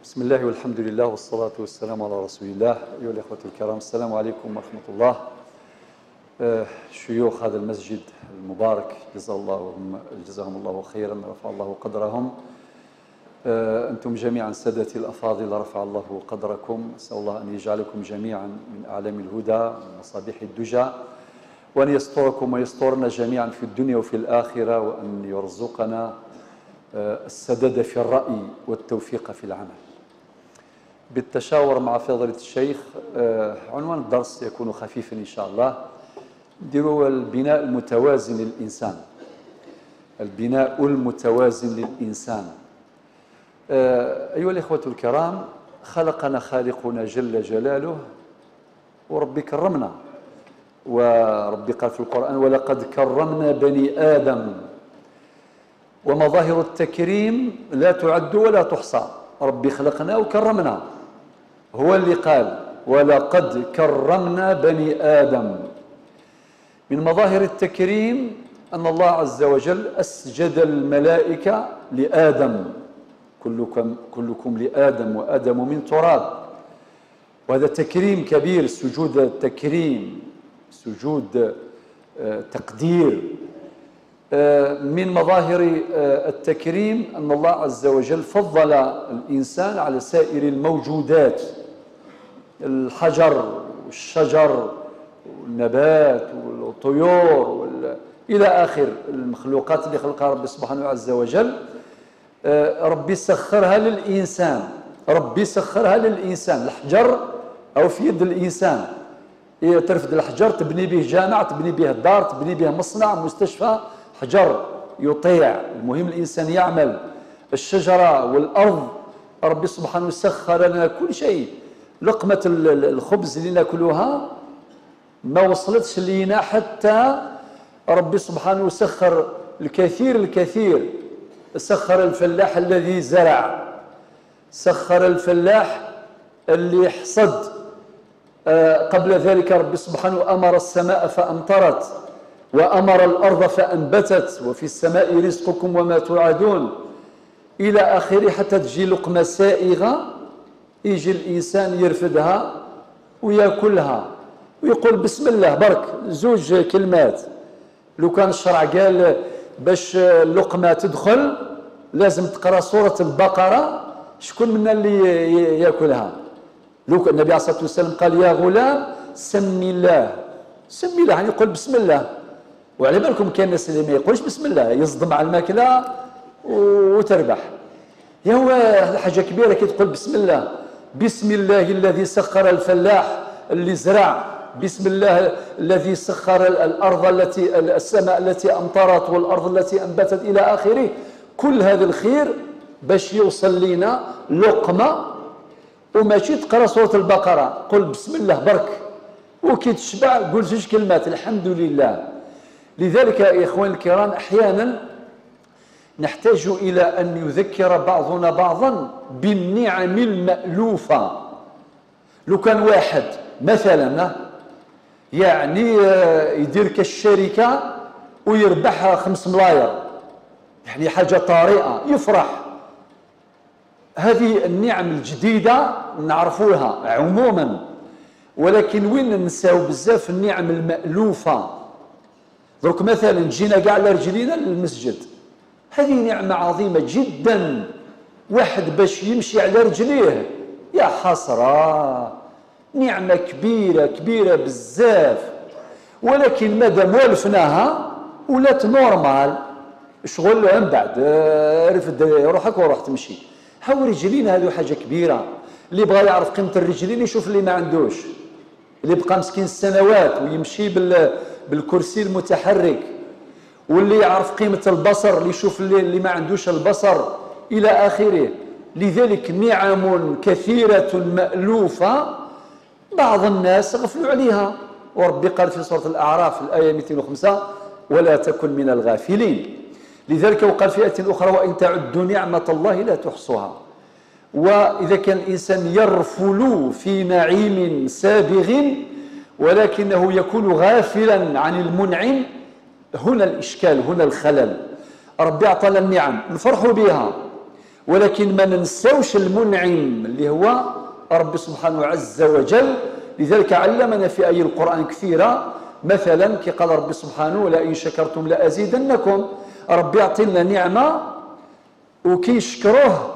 بسم الله والحمد لله والصلاة والسلام على رسول الله. أيها الأخوة الكرام، السلام عليكم ورحمة الله. شيوخ هذا المسجد المبارك جزاهم الله خيرا، رفع الله قدرهم. أنتم جميعا سادتي الأفاضل، رفع الله قدركم. أسأل الله أن يجعلكم جميعا من أعلام الهدى، من مصابيح الدجى، وأن يستركم ويسترنا جميعا في الدنيا وفي الآخرة، وأن يرزقنا السداد في الرأي والتوفيق في العمل. بالتشاور مع فضيلة الشيخ عنوان الدرس يكون خفيفا إن شاء الله. نديروا البناء المتوازن للإنسان. البناء المتوازن للإنسان. أيها الإخوة الكرام، خلقنا خالقنا جل جلاله، وربي كرمنا، وربي قال في القرآن: ولقد كرمنا بني آدم. ومظاهر التكريم لا تعد ولا تحصى. ربي خلقنا وكرمنا، هو اللي قال: ولقد كرمنا بني آدم. من مظاهر التكريم أن الله عز وجل أسجد الملائكة لآدم: كلكم لآدم وآدم من تراب. وهذا تكريم كبير، سجود تكريم، سجود تقدير. من مظاهر التكريم أن الله عز وجل فضل الإنسان على سائر الموجودات: الحجر والشجر والنبات والطيور إلى آخر المخلوقات اللي خلقها ربي سبحانه عز وجل. ربي سخرها للإنسان. ربي سخرها للإنسان. الحجر أو في يد الإنسان، ترفد الحجر تبني به جامع، تبني به دار، تبني به مصنع، مستشفى. حجر يطيع، المهم الإنسان يعمل. الشجرة والأرض، ربي سبحانه سخر لنا كل شيء. لقمة الخبز اللي ناكلوها ما وصلتش لينا حتى ربي سبحانه سخر الكثير. سخر الفلاح الذي زرع، سخر الفلاح اللي حصد. قبل ذلك ربي سبحانه أمر السماء فأمطرت، وأمر الأرض فأنبتت، وفي السماء رزقكم وما توعدون إلى آخره، حتى تجي لقمة سائغة يجي الإنسان يرفدها ويأكلها ويقول بسم الله برك. زوج كلمات: لو كان الشرع قال باش اللقمة تدخل لازم تقرأ سورة البقرة، شكون منا اللي يأكلها؟ لو النبي عليه الصلاة والسلام قال: يا غلام سمي الله. سمي الله يعني يقول بسم الله. وعلى بالكم كاين الناس اللي ما يقولش بسم الله، يصدم على الماكله وتربح. يا هو حاجه كبيره كي تقول بسم الله. بسم الله الذي سخر الفلاح اللي زرع، بسم الله الذي سخر الارض السماء التي امطرت والارض التي انبتت الى اخره. كل هذا الخير باش يوصل لنا لقمه، وماشي تقرا سوره البقره. قل بسم الله برك، وكي تشبع قول زوج كلمات الحمد لله. لذلك يا إخواني الكرام، أحيانا نحتاج إلى أن يذكر بعضنا بعضا بالنعم المألوفة. لو كان واحد مثلا يعني يدير كالشركة ويربح 5 ملاير، يعني حاجة طارئة، يفرح. هذه النعم الجديدة نعرفوها عموما، ولكن وين ننساو بزاف النعم المألوفة. درك مثلا جينا كاع على رجلينا للمسجد، هذه نعمة عظيمة جدا. واحد باش يمشي على رجليه يا حسرة، نعمة كبيرة بزاف. ولكن مادام والفناها ولات نورمال، شغل من بعد رفد روحك وروح تمشي. هاو رجلين هذو حاجة كبيرة. اللي بغى يعرف قيمة الرجلين يشوف اللي ما عندوش، اللي بقى مسكين السنوات ويمشي بالكرسي المتحرك، واللي يعرف قيمة البصر اللي يشوف اللي ما عندوش البصر إلى آخره. لذلك نعم كثيرة مألوفة بعض الناس غفلوا عليها. وربي قال في سورة الأعراف الآية 205: ولا تكن من الغافلين. لذلك وقال في آية أخرى: وإن تعدوا نعمة الله لا تحصوها. وإذا كان الإنسان يرفل في نعيم سابغ ولكنه يكون غافلا عن المنعم، هنا الإشكال، هنا الخلل. ربي أعطانا النعم نفرحوا بها، ولكن ما ننسوش المنعم اللي هو رب سبحانه عز وجل. لذلك علمنا في آية القرآن كثيرة، مثلا كي قال رب سبحانه ولئن شكرتم لأزيدنكم. ربي يعطي لنا نعمة وكي يشكروه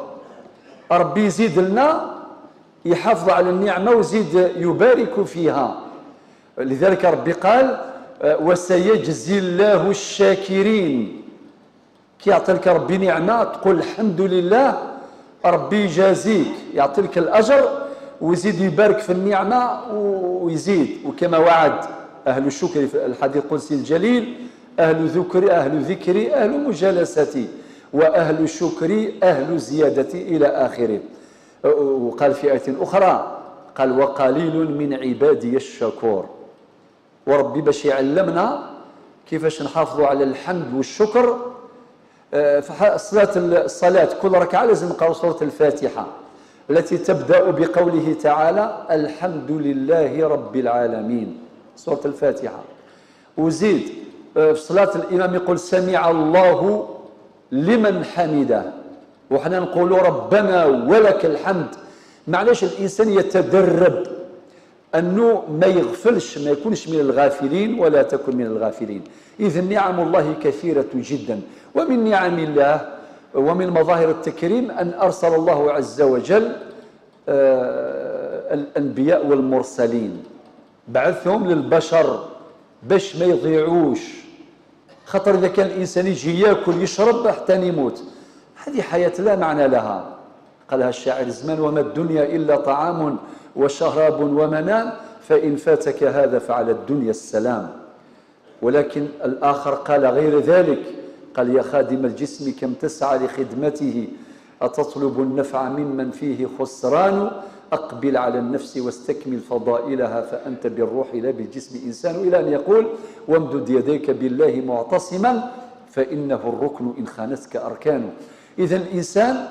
ربي يزيد لنا، يحافظ على النعمة ويزيد يبارك فيها. لذلك ربي قال وسيجزي الله الشاكرين. كي يعطي لك ربي نعمة تقول الحمد لله، ربي يجازيك يعطي لك الأجر ويزيد يبارك في النعمة ويزيد. وكما وعد أهل الشكر في الحديث القدسي الجليل أهل ذكري أهل مجالستي، وأهل شكري أهل زيادتي إلى آخره. وقال في آية أخرى قال وقليل من عبادي الشكور. وربي باش يعلمنا كيفاش نحافظوا على الحمد والشكر. الصلاة كل ركعة لازم نقرأ سورة الفاتحة التي تبدأ بقوله تعالى الحمد لله رب العالمين، سورة الفاتحة. وزيد في صلاة الإمام يقول سمع الله لمن حمده، وحنا نقول ربنا ولك الحمد. معلش الإنسان يتدرب أنه ما يغفلش، ما يكونش من الغافلين ولا تكن من الغافلين. إذن نعم الله كثيرة جدا، ومن نعم الله ومن مظاهر التكريم أن أرسل الله عز وجل الأنبياء والمرسلين، بعثهم للبشر باش ما يضيعوش. خطر إذا كان الإنسان يجي يأكل يشرب حتى يموت، هذه حياة لا معنى لها. قالها الشاعر زمان وما الدنيا إلا طعام وشراب ومنام، فإن فاتك هذا فعلى الدنيا السلام. ولكن الآخر قال غير ذلك، قال يا خادم الجسم كم تسعى لخدمته، أتطلب النفع ممن فيه خسران، أقبل على النفس واستكمل فضائلها فأنت بالروح لا بالجسم إنسان. إلى أن يقول وامدد يديك بالله معتصما فإنه الركن إن خانتك أركانه. إذن الإنسان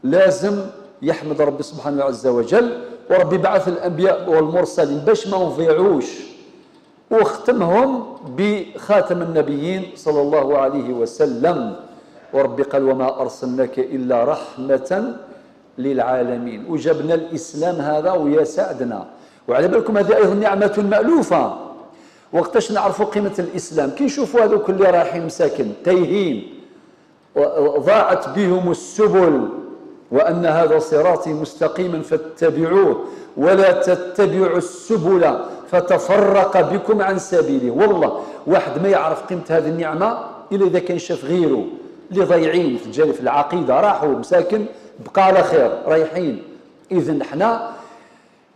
لازم يحمد ربي سبحانه عز وجل. وربي بعث الأنبياء والمرسلين باش ما نضيعوش، واختمهم بخاتم النبيين صلى الله عليه وسلم. وربي قال وما أرسلناك إلا رحمة للعالمين. وجبنا الإسلام هذا ويا سعدنا. وعلى بالكم هذه أيضا نعمة مألوفة. وقتاش نعرفوا قيمة الإسلام؟ كي نشوفوا هذوك اللي رايحين مساكن تايهين ضاعت بهم السبل، وأن هذا صراطي مستقيما فاتبعوه ولا تتبعوا السبل فتفرق بكم عن سبيله. والله واحد ما يعرف قيمة هذه النعمة إلا إذا كان شاف غيره اللي ضايعين في العقيدة، راحوا مساكن بقى على خير رايحين. إذن احنا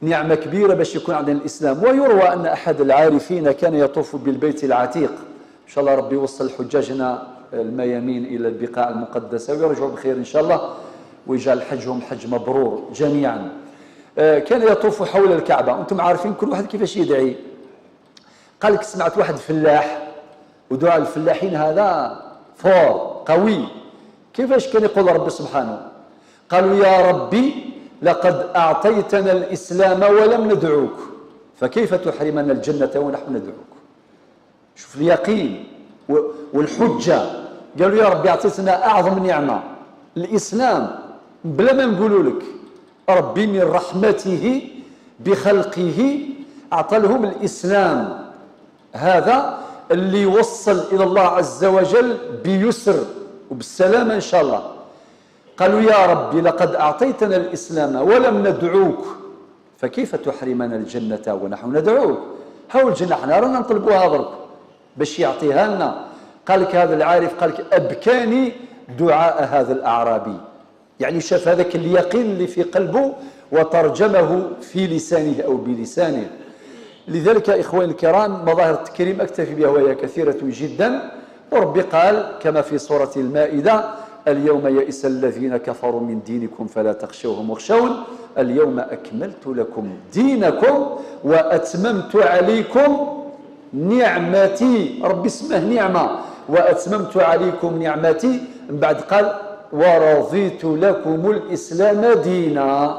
نعمة كبيرة باش يكون عندنا الإسلام. ويروى أن أحد العارفين كان يطوف بالبيت العتيق. إن شاء الله ربي يوصل حجاجنا الميامين إلى البقاع المقدسة ويرجعوا بخير إن شاء الله، ويجعل حجهم حج مبرور جميعا. كان يطوف حول الكعبة. أنتم عارفين كل واحد كيفاش يدعي. قال لك سمعت واحد فلاح، ودعاء الفلاحين هذا فور قوي. كيفاش كان يقول ربي سبحانه؟ قالوا يا ربي لقد أعطيتنا الإسلام ولم ندعوك، فكيف تحرمنا الجنة ونحن ندعوك؟ شوف اليقين والحجة. قالوا يا ربي أعطيتنا أعظم نعمة الإسلام بلا ما نقولوا لك. ربي من رحمته بخلقه أعطى لهم الإسلام هذا اللي يوصل إلى الله عز وجل بيسر وبالسلامة إن شاء الله. قالوا يا ربي لقد أعطيتنا الإسلام ولم ندعوك، فكيف تحرمنا الجنة ونحن ندعوك؟ هاو الجنة احنا رانا نطلبوها برك باش يعطيها لنا. قال لك هذا العارف قال لك أبكاني دعاء هذا الأعرابي، يعني شاف هذاك اليقين اللي في قلبه وترجمه في لسانه أو بلسانه. لذلك يا إخواني الكرام مظاهر التكريم أكتفي بها وهي كثيرة جدا. وربي قال كما في سورة المائدة اليوم يئس الذين كفروا من دينكم فلا تخشوهم واخشون اليوم أكملت لكم دينكم وأتممت عليكم نعمتي. ربي اسمه نعمة، وأتممت عليكم نعمتي. من بعد قال ورضيت لكم الإسلام دينا.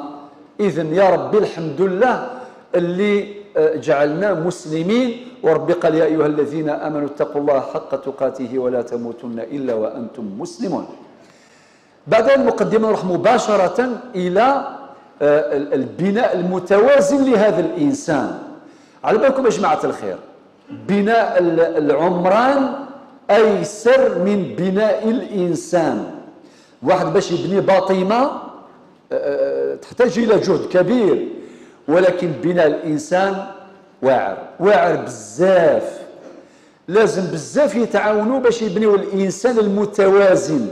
إذن يا ربي الحمد لله اللي جعلنا مسلمين. وربي قال يا أيها الذين آمنوا اتقوا الله حق تقاته ولا تموتن إلا وأنتم مسلمون. بعد المقدمة نروح مباشرة إلى البناء المتوازن لهذا الإنسان. على بالكم يا جماعة الخير، بناء العمران أيسر من بناء الإنسان. واحد باش يبني باطمة تحتاج إلى جهد كبير، ولكن بناء الإنسان واعر بزاف. لازم بزاف يتعاونوا باش يبنيوا الإنسان المتوازن.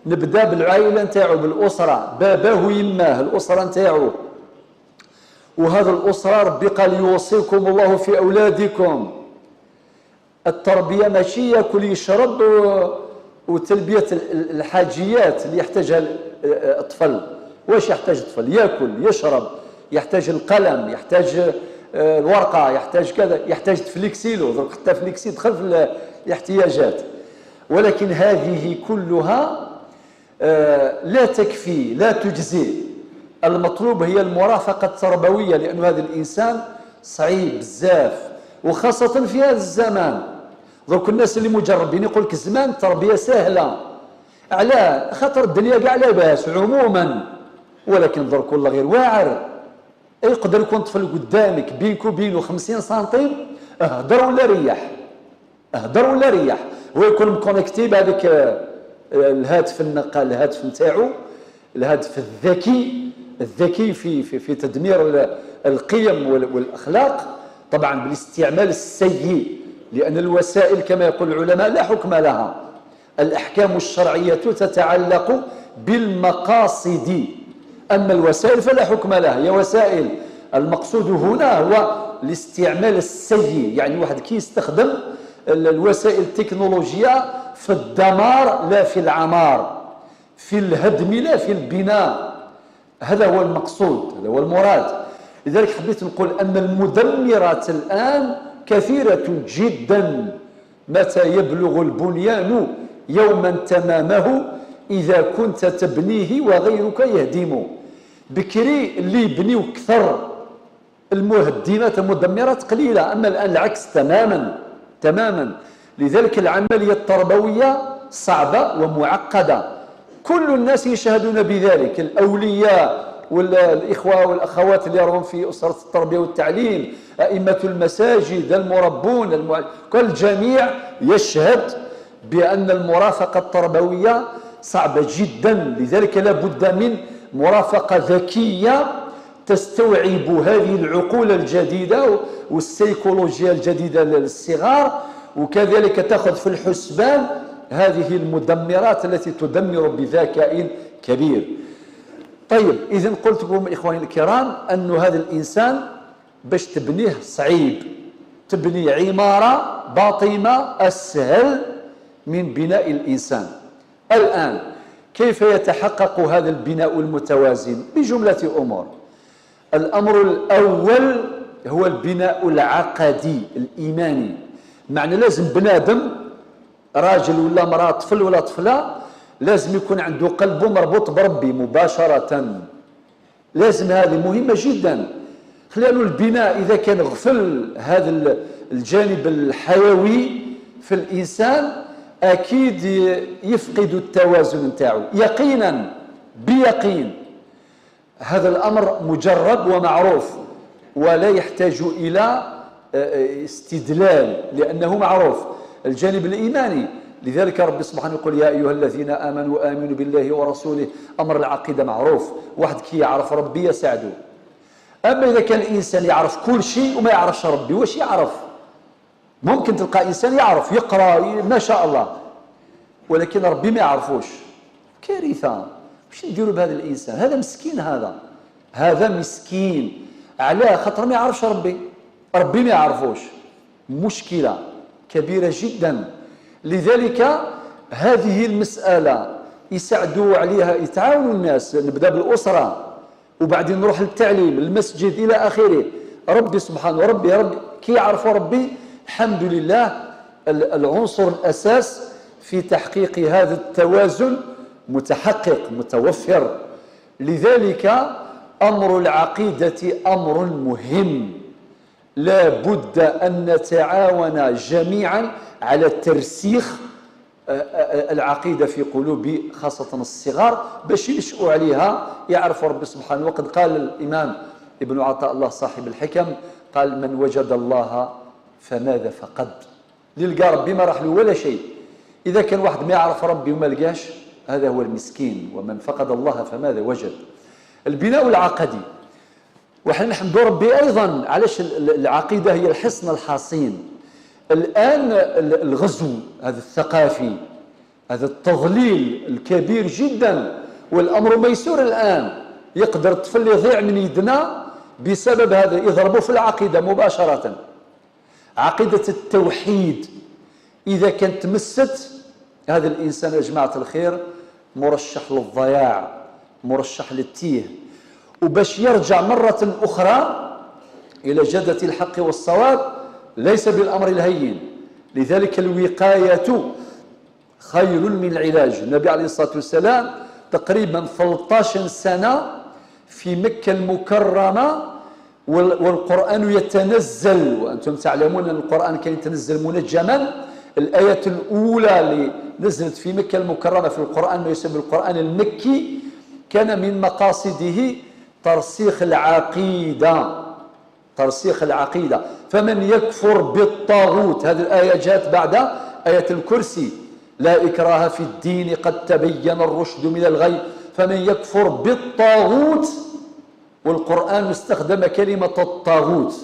نبدأ بالعائلة نتاعو، بالأسرة، باباه ويماه، الأسرة نتاعو. وهذا الأسرة ربي قال يوصيكم الله في أولادكم. التربية ماشي ياكل يشرب وتلبية الحاجيات اللي يحتاجها الطفل. واش يحتاج الطفل؟ ياكل، يشرب، يحتاج القلم، يحتاج الورقة، يحتاج كذا، يحتاج تفليكسيلو. درك حتى فليكسي دخل في الاحتياجات. ولكن هذه كلها لا تكفي، لا تجزي. المطلوب هي المرافقة التربوية، لأن هذا الإنسان صعيب بزاف، وخاصة في هذا الزمان. درك الناس اللي مجربين يقول لك زمان التربية سهلة. علاه؟ خاطر الدنيا كاع لاباس عموما، ولكن درك والله غير واعر. يقدر يكون طفل قدامك بينك وبينه 50 سنتيم، اهدر ولا ريح، اهدر ولا ريح، ويكون مكونكتي بهذاك الهاتف النقال، الهاتف نتاعو، الهاتف الذكي في تدمير القيم والاخلاق، طبعا بالاستعمال السيء. لان الوسائل كما يقول العلماء لا حكم لها، الاحكام الشرعيه تتعلق بالمقاصد، اما الوسائل فلا حكم لها، هي وسائل. المقصود هنا هو الاستعمال السيء، يعني واحد كي يستخدم الوسائل التكنولوجية في الدمار لا في العمار، في الهدم لا في البناء. هذا هو المقصود، هذا هو المراد. لذلك حبيت نقول أن المدمرات الآن كثيرة جدا. متى يبلغ البنيان يوما تمامه إذا كنت تبنيه وغيرك يهدمه. بكري اللي يبنيو كثر، المهدمات المدمرات قليلة، أما الآن العكس تماما. لذلك العملية التربوية صعبة ومعقدة، كل الناس يشهدون بذلك، الأولياء والإخوة والأخوات اللي راهم في أسرة التربية والتعليم، أئمة المساجد، المربون، كل الجميع يشهد بأن المرافقة التربوية صعبة جدا. لذلك لا بد من مرافقة ذكية تستوعب هذه العقول الجديدة والسيكولوجيا الجديدة للصغار، وكذلك تأخذ في الحسبان هذه المدمرات التي تدمر بذكاء كبير. طيب، إذن قلت لكم إخواني الكرام أن هذا الإنسان باش تبنيه صعيب، تبني عمارة باطمة أسهل من بناء الإنسان. الآن كيف يتحقق هذا البناء المتوازن؟ بجملة أمور. الأمر الأول هو البناء العقدي الإيماني. معنى لازم بنادم، راجل ولا امرأة، طفل ولا طفلة، لازم يكون عنده قلبه مربوط بربي مباشرة. لازم، هذه مهمة جدا. لأن البناء إذا كان غفل هذا الجانب الحيوي في الإنسان أكيد يفقد التوازن نتاعو يقينا، بيقين. هذا الأمر مجرب ومعروف ولا يحتاج إلى استدلال، لأنه معروف الجانب الإيماني. لذلك ربي سبحانه يقول يا أيها الذين آمنوا آمنوا بالله ورسوله. أمر العقيدة معروف، واحد كي يعرف ربي يساعده. أما إذا كان الإنسان يعرف كل شيء وما يعرفش ربي، واش يعرف؟ ممكن تلقى إنسان يعرف يقرأ ما شاء الله، ولكن ربي ما يعرفوش، كارثة. واش نديروا بهذا الإنسان؟ هذا مسكين، هذا مسكين. علاه؟ خاطر ما يعرفش ربي ما يعرفوش، مشكلة كبيرة جدا. لذلك هذه المسألة يساعدوا عليها، يتعاونوا الناس. نبدأ بالأسرة وبعدين نروح للتعليم، المسجد إلى آخره. ربي سبحانه، ربي كي يعرفوا ربي الحمد لله العنصر الأساس في تحقيق هذا التوازن متحقق متوفر. لذلك أمر العقيدة أمر مهم، لا بد أن نتعاون جميعا على ترسيخ العقيدة في قلوب خاصة الصغار باش ينشأوا عليها، يعرفوا ربي سبحانه. وقد قال الإمام ابن عطاء الله صاحب الحكم، قال: من وجد الله فماذا فقد. اللي لقى ربي ما راح له ولا شيء. إذا كان واحد ما يعرف ربي وما لقاش، هذا هو المسكين. ومن فقد الله فماذا وجد. البناء العقدي، وحنا نحمد ربي أيضا علاش العقيدة هي الحصن الحصين. الآن الغزو هذا الثقافي، هذا التضليل الكبير جدا، والأمر ميسور الآن. يقدر الطفل يضيع من يدنا بسبب هذا، يضربوا في العقيدة مباشرة. عقيدة التوحيد إذا كانت تمست، هذا الإنسان يا جماعة الخير مرشح للضياع، مرشح للتيه. وباش يرجع مرة أخرى إلى جدة الحق والصواب ليس بالأمر الهين. لذلك الوقاية خير من العلاج. النبي عليه الصلاة والسلام تقريبا 13 سنة في مكة المكرمة والقرآن يتنزل، وأنتم تعلمون أن القرآن كان يتنزل منجما. الآية الأولى اللي نزلت في مكة المكرمة في القرآن، ما يسمى القرآن المكي، كان من مقاصده ترسيخ العقيدة، ترسيخ العقيدة. فمن يكفر بالطاغوت، هذه الآية جاءت بعد آية الكرسي: لا إكراه في الدين قد تبين الرشد من الغي. فمن يكفر بالطاغوت، والقرآن استخدم كلمة الطاغوت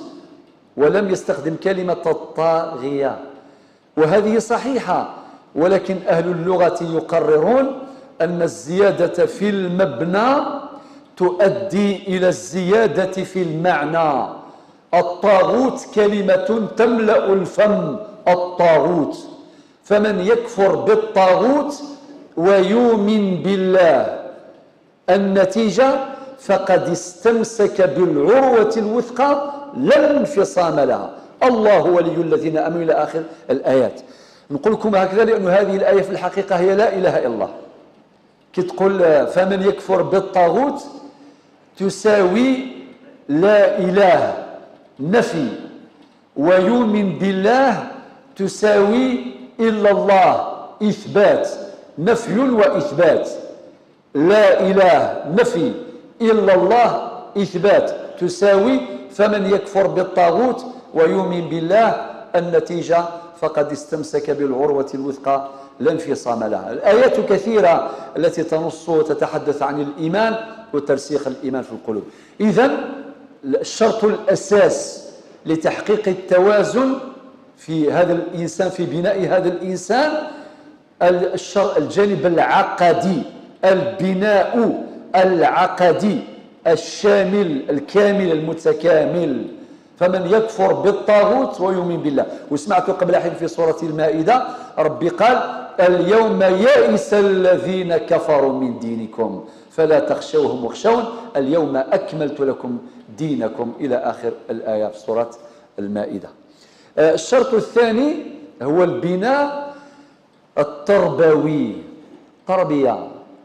ولم يستخدم كلمة الطاغية، وهذه صحيحة. ولكن أهل اللغة يقررون أن الزيادة في المبنى تؤدي إلى الزيادة في المعنى. الطاغوت كلمة تملأ الفم، الطاغوت. فمن يكفر بالطاغوت ويؤمن بالله، النتيجة فقد استمسك بالعروة الوثقى لا انفصام لها. الله ولي الذين آمنوا إلى آخر الآيات. نقول لكم هكذا لأن هذه الآية في الحقيقة هي لا إله إلا الله. كي تقول فمن يكفر بالطاغوت تساوي لا إله نفي، ويؤمن بالله تساوي إلا الله إثبات، نفي وإثبات. لا إله نفي، إلا الله إثبات، تساوي فمن يكفر بالطاغوت ويؤمن بالله، النتيجة فقد استمسك بالعروة الوثقى لا انفصام لها. الآيات كثيرة التي تنص وتتحدث عن الإيمان وترسيخ الإيمان في القلوب. إذن الشرط الأساس لتحقيق التوازن في هذا الإنسان، في بناء هذا الإنسان، الجانب العقدي، البناء العقدي الشامل الكامل المتكامل. فمن يكفر بالطاغوت ويؤمن بالله. وسمعت قبل حين في سورة المائدة ربي قال: اليوم يئس الذين كفروا من دينكم فلا تخشوهم واخشون اليوم أكملت لكم دينكم، إلى آخر الآية في سورة المائدة. الشرط الثاني هو البناء التربوي.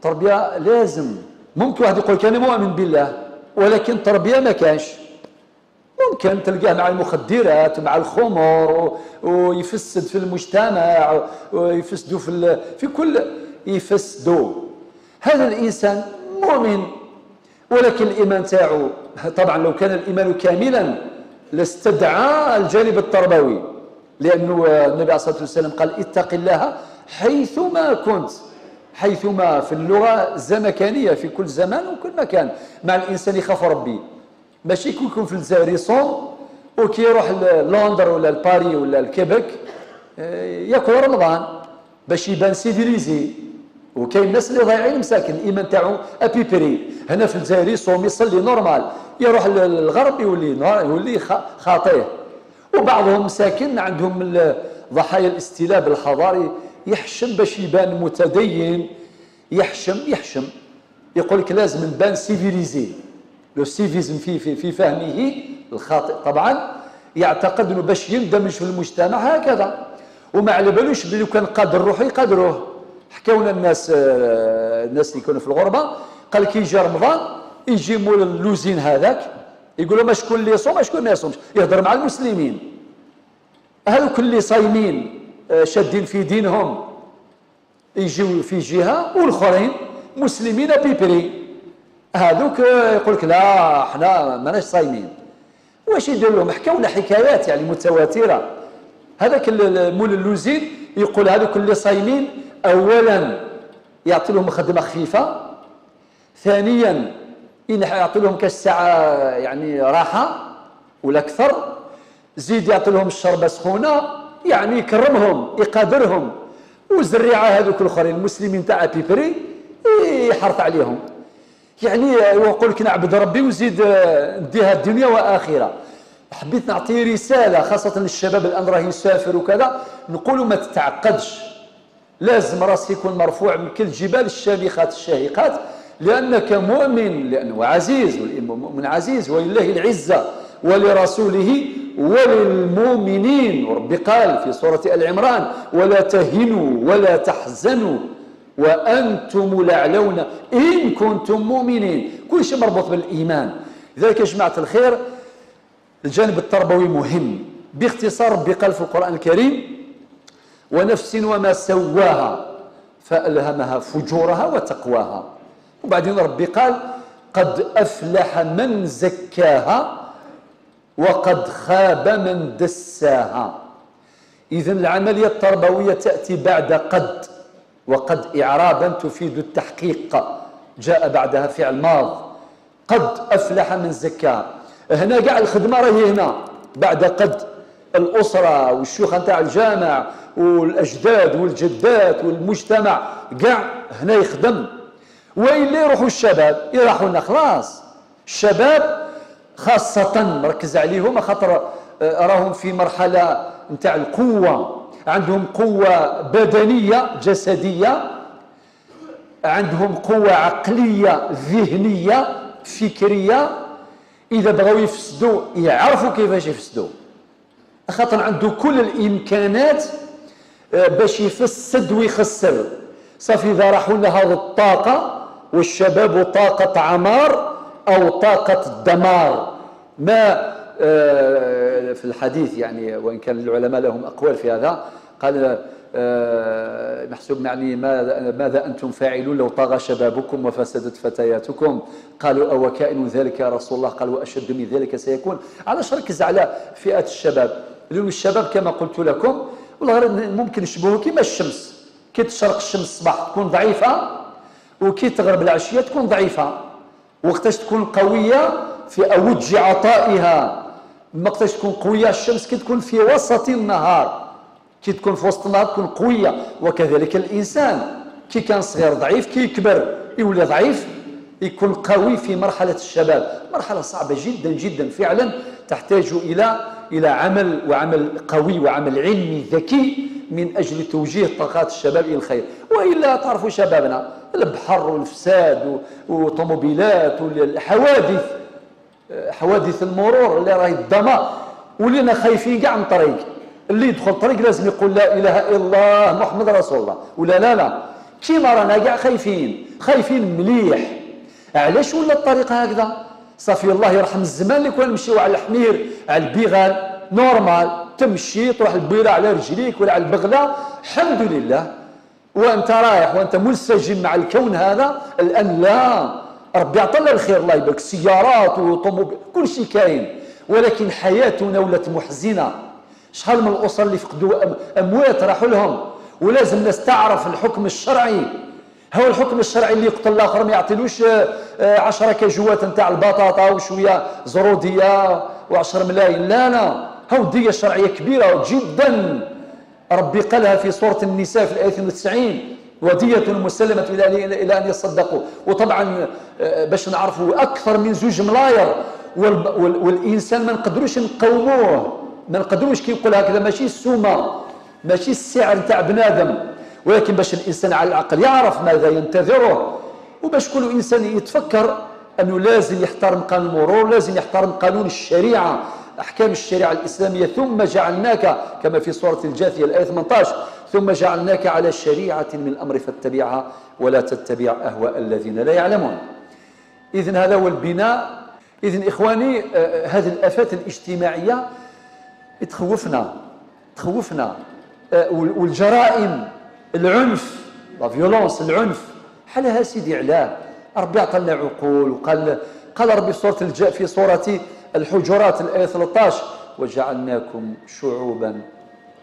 تربية لازم. ممكن واحد يقول كان مؤمن بالله ولكن تربية ما كانش. ممكن تلقاه مع المخدرات مع الخمر ويفسد في المجتمع ويفسدوا في كل يفسدوا. هذا الإنسان مؤمن ولكن الإيمان تاعو، طبعا لو كان الإيمان كاملا لاستدعى الجانب التربوي، لأنه النبي عليه الصلاة والسلام قال: اتق الله حيثما كنت. حيثما في اللغة زمكانية، في كل زمان وكل مكان. مع الإنسان يخاف ربي، ماشي يكون في الجزائر يصوم وكي يروح لندن ولا لباري ولا لكيبك ياكل رمضان باش يبان سيفيليزي. وكاين الناس اللي ضايعين مساكن الايمان تاعو ابيبري. هنا في الجزائر يصوم يصلي نورمال، يروح للغرب يولي خاطئ. وبعضهم مساكن عندهم ضحايا الاستلاب الحضاري، يحشم باش يبان متدين، يحشم يقول لك لازم نبان سيفيليزي. لو سيفيزم في فهمه الخاطئ طبعا يعتقد انه باش يندمج في المجتمع هكذا، وما على بالوش بلي كان قادر روحه يقدروه. حكاونا الناس اللي يكونوا في الغربه، قال كي يجي رمضان يجي مول اللوزين هذاك يقولوا ما شكون اللي يصوم شكون ما يصومش، يهضر مع المسلمين. هذوك اللي صايمين شادين في دينهم يجيو في جهة والآخرين مسلمين بيبري. هذوك يقول لك لا احنا ماناش صايمين. واش يدير لهم؟ حكاو لنا حكايات يعني متواترة. هذاك مول اللوزين يقول هذوك اللي صايمين أولا يعطي لهم خدمة خفيفة، ثانيا يعطي لهم كاش ساعة يعني راحة ولا أكثر، زيد يعطي لهم الشربة سخونة، يعني يكرمهم يقادرهم. والزريعة هذوك الآخرين المسلمين تاع بيبري يحرط عليهم، يعني يقول لك نعبد ربي وزيد نديها الدنيا وآخرة. حبيت نعطي رسالة خاصة للشباب الآن راه يسافر وكذا، نقولوا ما تتعقدش، لازم راسك يكون مرفوع من كل الجبال الشامخات الشاهقات، لأنك مؤمن، لأنه عزيز والمؤمن عزيز ولله العزة ولرسوله وللمؤمنين. وربي قال في سورة آل عمران ولا تهنوا ولا تحزنوا وأنتم الأعلون إن كنتم مؤمنين. كل شيء مربوط بالإيمان. لذلك يا جماعة الخير الجانب التربوي مهم. باختصار ربي قال في القرآن الكريم ونفس وما سواها فألهمها فجورها وتقواها. وبعدين ربي قال قد أفلح من زكاها وقد خاب من دساها. إذن العملية التربوية تأتي بعد قد، وقد إعرابا تفيد التحقيق، جاء بعدها فعل ماض. قد أفلح من زكاها، هنا قاع الخدمة راهي هنا بعد قد. الأسرة والشيوخ نتاع الجامع والأجداد والجدات والمجتمع قاع هنا يخدم. وإلا يروحوا الشباب يروحوا لنا خلاص. الشباب خاصة مركز عليهم خاطر راهم في مرحلة نتاع القوة، عندهم قوة بدنية جسدية، عندهم قوة عقلية ذهنية فكرية. إذا بغوا يفسدوا يعرفوا كيفاش يفسدوا، خاطر عنده كل الإمكانات باش يفسد ويخسر. صافي إذا راحوا لنا هذه الطاقة، والشباب طاقة عمار أو طاقة دمار. ما في الحديث يعني وإن كان العلماء لهم أقوال في هذا، قال محسوب يعني ماذا أنتم فاعلون لو طغى شبابكم وفسدت فتياتكم؟ قالوا أو كائن ذلك يا رسول الله؟ قال وأشد من ذلك سيكون. علاش ركز على فئة الشباب؟ لأن الشباب كما قلت لكم والله ممكن يشبهوا كما الشمس، كي تشرق الشمس الصباح تكون ضعيفة، وكي تغرب العشية تكون ضعيفة. وقتاش تكون قوية في أوج عطائها، وقتاش تكون قوية الشمس كي تكون في وسط النهار، كي تكون في وسط النهار تكون قوية. وكذلك الإنسان كي كان صغير ضعيف، كي يكبر يولي ضعيف، يكون قوي في مرحلة الشباب. مرحلة صعبة جدا جدا فعلا، تحتاج إلى عمل قوي وعمل علمي ذكي من أجل توجيه طاقات الشباب إلى الخير. وإلا تعرفوا شبابنا البحر والفساد وطوموبيلات والحوادث، حوادث المرور اللي راهي الدمار، ولينا خايفين كاع من الطريق. اللي يدخل الطريق لازم يقول لا إله إلا الله محمد رسول الله، ولا لا كيما رانا كاع خايفين مليح. علاش ولا الطريق هكذا؟ صافي الله يرحم الزمان اللي كنا نمشيو على الحمير على البغال نورمال، تمشي تروح البيرة على رجليك ولا على البغلة الحمد لله، وانت رايح وانت منسجم مع الكون هذا. الان لا، ربي عطانا الخير الله يبارك، سيارات وطوموبيل كل شيء كاين، ولكن حياتنا ولات محزنه. شحال من الاسر اللي فقدوا اموات راحوا لهم. ولازم الناس تعرف الحكم الشرعي. هو الحكم الشرعي اللي يقتل الاخر ما يعطيلوش 10 كاجوات نتاع البطاطا وشويه زروديه و10 ملايين، لا هو الديه الشرعيه كبيره جدا. ربي قالها في سوره النساء في الايه 92 ودية مسلمة إلى أن يصدقوا. وطبعا باش نعرفوا أكثر من 2 ملاير، والإنسان ما نقدروش نقوموه، ما نقدروش كي يقول هكذا، ماشي السومة ماشي السعر نتاع بنادم، ولكن باش الإنسان على العقل يعرف ماذا ينتظره، وباش كل إنسان يتفكر أنه لازم يحترم قانون المرور، لازم يحترم قانون الشريعة، أحكام الشريعة الإسلامية. ثم جعلناك كما في سورة الجاثية الآية 18 ثم جعلناك على شريعة من الأمر فاتبعها ولا تتبع أهواء الذين لا يعلمون. إذن هذا هو البناء. إذن إخواني هذه الآفات الاجتماعية تخوفنا، والجرائم، العنف لا فيولونس، العنف. حالها سيدي علاه ربي عطانا عقول، قال ربي في سورة الحجرات الآية 13 وجعلناكم شعوبا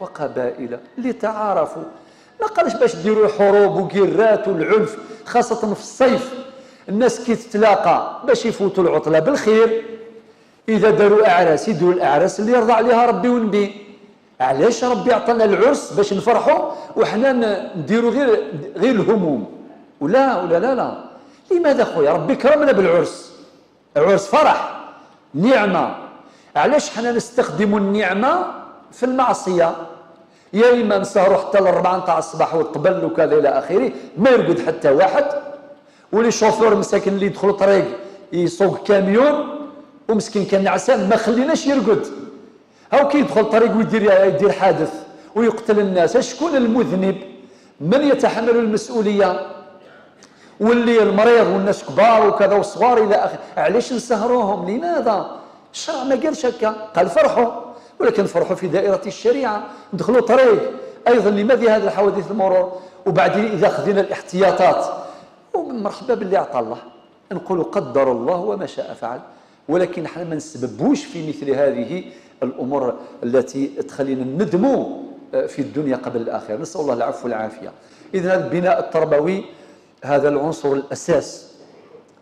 وقبائل لتعارفوا. ما قالش باش ديروا حروب وقرات والعنف، خاصة في الصيف الناس كي تتلاقى باش يفوتوا العطلة بالخير. إذا داروا أعراس يديروا الأعراس اللي يرضى عليها ربي ونبي. علاش ربي عطانا العرس؟ باش نفرحوا وحنا نديروا غير الهموم. ولا لماذا خويا ربي كرمنا بالعرس؟ العرس فرح نعمة. علاش حنا نستخدم النعمة في المعصية؟ يا إما نسهروا حتى ل4 تاع الصباح والطبل وكذا إلى آخره، ما يرقد حتى واحد، ولي شوفور مساكن اللي يدخلوا طريق يسوق كاميون ومسكين كان نعسان ما خليناش يرقد. هاو كي يدخل طريق ويدير حادث ويقتل الناس، شكون المذنب؟ من يتحمل المسؤولية؟ واللي المريض والناس كبار وكذا والصغار الى اخره. علاش نسهروهم؟ لماذا؟ الشرع ما قالش هكا، قال فرحوا، ولكن فرحوا في دائرة الشريعة. ندخلوا طريق ايضا لماذا هذه الحوادث المرور؟ وبعدين اذا خذينا الاحتياطات مرحبا باللي عطى الله، نقولوا قدر الله وما شاء فعل، ولكن احنا ما نسببوش في مثل هذه الامور التي تخلينا ندموا في الدنيا قبل الاخره. نسال الله العفو والعافيه. اذا البناء التربوي هذا العنصر الاساس.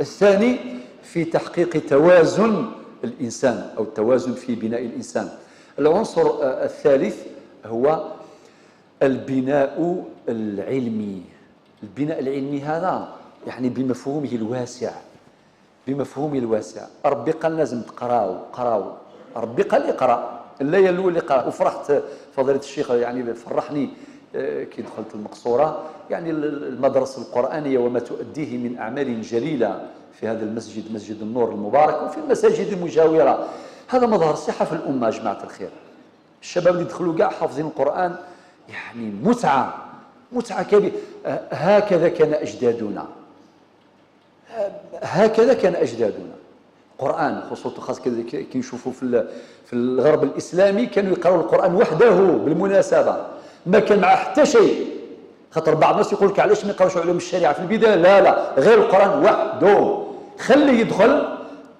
الثاني في تحقيق توازن الانسان او التوازن في بناء الانسان. العنصر الثالث هو البناء العلمي. البناء العلمي هذا يعني بمفهومه الواسع. ربي قال لازم قراو. ربي قال اقرا، الآية الأولى اقرا. وفرحت فضيلة الشيخ يعني فرحني كي دخلت المقصورة، يعني المدرسة القرآنية وما تؤديه من أعمال جليلة في هذا المسجد، مسجد النور المبارك، وفي المساجد المجاورة. هذا مظهر صحة في الأمة يا جماعة الخير. الشباب اللي دخلوا كاع حافظين القرآن، يعني متعة كبيرة. هكذا كان أجدادنا. القرآن خاصة كي نشوفوا في الغرب الإسلامي كانوا يقرأوا القرآن وحده بالمناسبة، ما كان معه حتى شيء. خاطر بعض الناس يقول لك علاش ما يقراوش علوم الشريعة في البداية؟ لا، غير القرآن وحده. خليه يدخل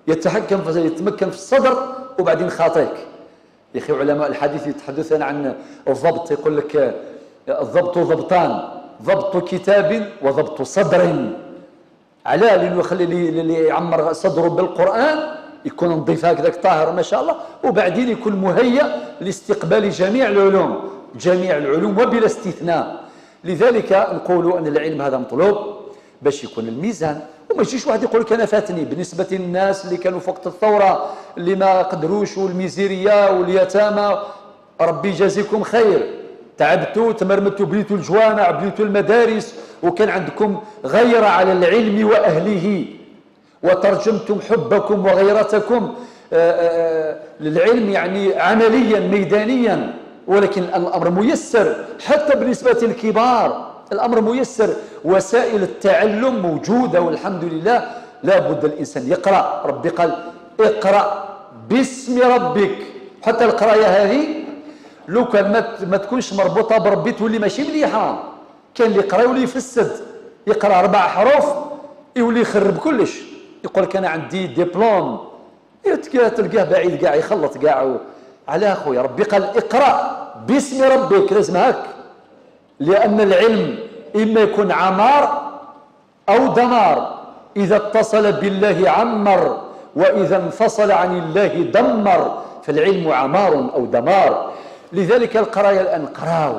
يتمكن في الصدر وبعدين خاطيك. يا أخي علماء الحديث يتحدثون عن الضبط، يقول لك الضبط ضبطان، ضبط كتاب وضبط صدر. علاه؟ لأنه يخلي اللي يعمر صدره بالقرآن يكون نظيف هكذاك طاهر ما شاء الله، وبعدين يكون مهيأ لاستقبال جميع العلوم وبلا استثناء. لذلك نقول أن العلم هذا مطلوب باش يكون الميزان. وما يجيش واحد يقول لك أنا فاتني بالنسبة للناس اللي كانوا في وقت الثورة اللي ما قدروش، والميزيرية واليتامى، ربي يجازيكم خير، تعبتوا تمرمتوا، بنيتوا الجوامع، بنيتوا المدارس، وكان عندكم غيرة على العلم وأهله، وترجمتم حبكم وغيرتكم للعلم يعني عمليا ميدانيا. ولكن الأمر ميسر حتى بالنسبة للكبار، الأمر ميسر، وسائل التعلم موجودة والحمد لله. لا بد الإنسان يقرأ. ربي قال اقرأ باسم ربك. حتى القراية هذه لو كان ما تكونش مربوطة بربي تولي ماشي مليحة. كان اللي يقرأ يولي يفسد، يقرأ 4 حروف يولي يخرب كلش، يقول لك أنا عندي ديبلوم، تلقاه بعيد كاع يخلط كاع. على أخويا ربي قال اقرأ باسم ربك، لازم هاك، لأن العلم إما يكون عمار أو دمار. إذا اتصل بالله عمر، وإذا انفصل عن الله دمر. فالعلم عمار أو دمار. لذلك القراية الآن قراو.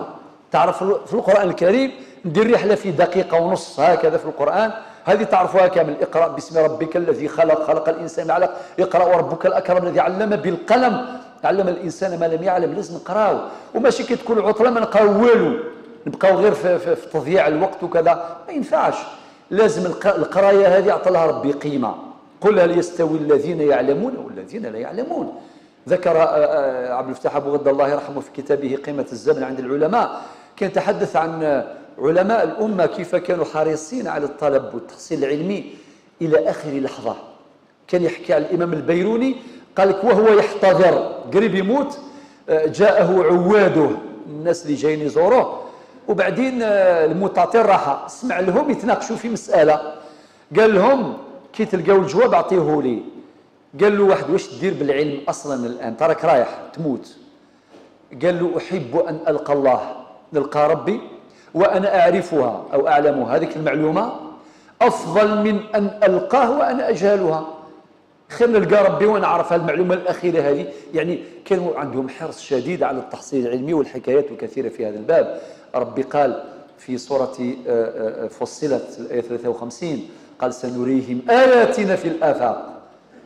تعرف في القرآن الكريم ندير رحلة في 1.5 دقيقة هكذا في القرآن، هذه تعرفوها كامل. اقرأ باسم ربك الذي خلق الإنسان من علق، اقرأ وربك الأكرم الذي علم بالقلم، علم الإنسان ما لم يعلم. لازم نقراو، وماشي كي تكون عطلة ما نقراو والو، نبقاو غير في تضييع الوقت وكذا، ما ينفعش. لازم القراية هذه أعطى لها ربي قيمة. قل هل يستوي الذين يعلمون والذين لا يعلمون؟ ذكر عبد الفتاح أبو غد الله يرحمه في كتابه قيمة الزمن عند العلماء، كان يتحدث عن علماء الأمة كيف كانوا حريصين على الطلب والتحصيل العلمي إلى آخر لحظة. كان يحكي عن الإمام البيروني، قال لك وهو يحتضر قريب يموت، جاءه عواده، الناس اللي جايين يزوروه، وبعدين المتعطر راح سمع لهم يتناقشوا في مسألة، قال لهم كي تلقاو الجواب اعطيه لي. قال له واحد: واش تدير بالعلم اصلا الان؟ تراك رايح تموت. قال له: احب ان القى الله، نلقى ربي وانا اعرفها او اعلمها، هذيك المعلومه افضل من ان القاه وانا اجهلها. خير نلقى ربي وانا اعرف المعلومه الاخيره هذه. يعني كانوا عندهم حرص شديد على التحصيل العلمي، والحكايات كثيره في هذا الباب. ربي قال في سوره فصلت الايه 53: قال: سنريهم اياتنا في الافاق.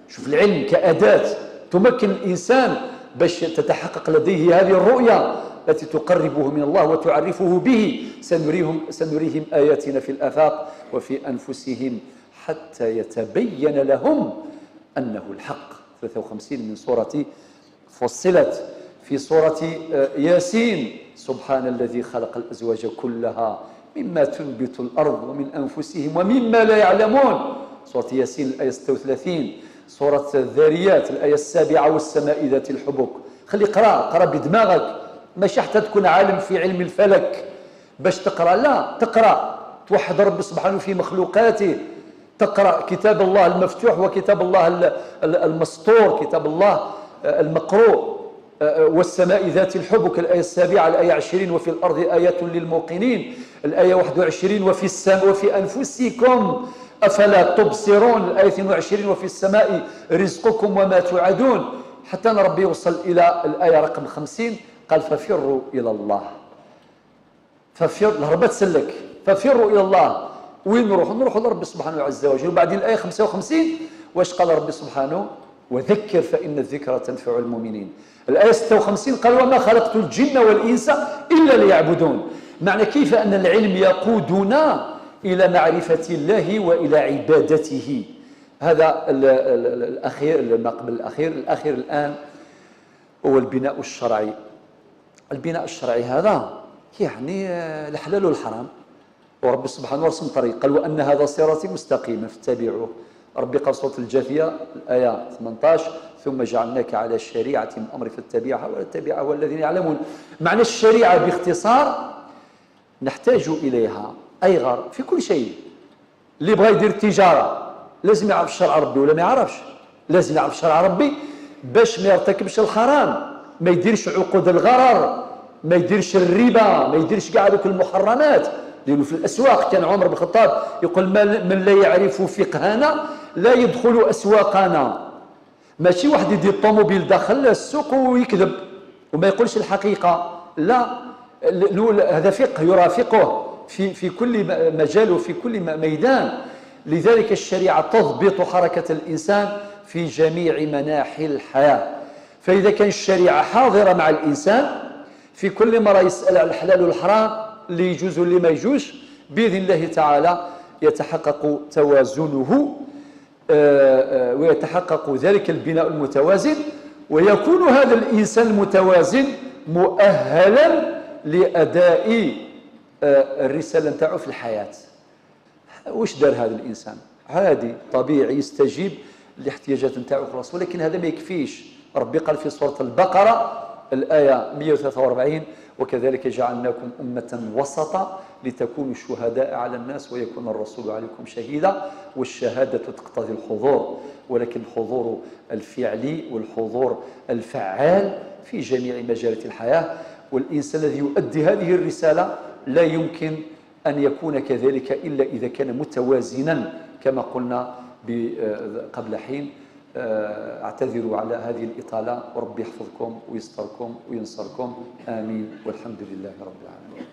شوف العلم كأداة تمكن الإنسان باش تتحقق لديه هذه الرؤية التي تقربه من الله وتعرفه به. سنريهم آياتنا في الآفاق وفي أنفسهم حتى يتبين لهم أنه الحق. 53 من سورة فصلت. في سورة ياسين: سبحان الذي خلق الأزواج كلها مما تنبت الأرض ومن أنفسهم ومما لا يعلمون. سورة ياسين الآية 36. سورة الذاريات الآية 7: والسماء ذات الحبك. خلي قرأ بدماغك، ماشي حتى تكون عالم في علم الفلك باش تقرأ، لا، تقرأ توحد رب سبحانه في مخلوقاته، تقرأ كتاب الله المفتوح وكتاب الله المسطور، كتاب الله المقروء. والسماء ذات الحبك الآية 7 الآية 20: وفي الأرض آيات للموقنين الآية 21: وفي السماء وفي أنفسكم أفلا تبصرون الآية 22: وفي السماء رزقكم وما توعدون. حتى ربي يوصل إلى الآية رقم 50: قال: ففروا إلى الله. الهربة تسلك، ففروا إلى الله. وين نروح لرب سبحانه عز وجل. وبعدين الآية 55 واش قال ربي سبحانه؟ وذكر فإن الذكرى تنفع المؤمنين. الآية 56 قال: وما خلقت الجن والإنس إلا ليعبدون. معنى كيف أن العلم يقودنا إلى معرفة الله وإلى عبادته. هذا الأخير، ما قبل الأخير الآن هو البناء الشرعي. البناء الشرعي هذا يعني الحلال والحرام، ورب سبحانه رسم طريق. قال: وأن هذا صراطي مستقيما فاتبعوه. ربي قال سورة الجاثية الآية 18: ثم جعلناك على شريعة من أمر فاتبعها ولا تتبعها والذين يعلمون. معنى الشريعة باختصار نحتاج إليها أيغر في كل شيء. اللي بغى يدير التجارة لازم يعرف شرع ربي، ولا ما يعرفش؟ لازم يعرف شرع ربي باش ما يرتكبش الحرام، ما يديرش عقود الغرر، ما يديرش الربا، ما يديرش كاع هذوك المحرمات. لأنه في الأسواق كان عمر بن الخطاب يقول: من لا يعرف فقهنا لا يدخل أسواقنا. ماشي واحد يدير الطوموبيل داخل السوق ويكذب وما يقولش الحقيقة، لا، هذا فقه يرافقه في كل مجال وفي كل ميدان. لذلك الشريعة تضبط حركة الإنسان في جميع مناحي الحياة. فإذا كان الشريعة حاضرة مع الإنسان في كل مرة يسأل عن الحلال والحرام، اللي يجوز واللي ما يجوز، بإذن الله تعالى يتحقق توازنه ويتحقق ذلك البناء المتوازن، ويكون هذا الإنسان المتوازن مؤهلا لأداء الرسالة نتاعو في الحياة. واش دار هذا الإنسان؟ عادي طبيعي يستجيب لاحتياجات نتاعو خلاص، ولكن هذا ما يكفيش. ربي قال في سورة البقرة الآية 143: وكذلك جعلناكم أمة وسطا لتكونوا شهداء على الناس ويكون الرسول عليكم شهيدا. والشهادة تقتضي الحضور، ولكن الحضور الفعلي والحضور الفعال في جميع مجالات الحياة. والإنسان الذي يؤدي هذه الرسالة لا يمكن أن يكون كذلك إلا إذا كان متوازنا كما قلنا قبل حين. اعتذر على هذه الإطالة، وربي يحفظكم ويستركم وينصركم، آمين، والحمد لله رب العالمين.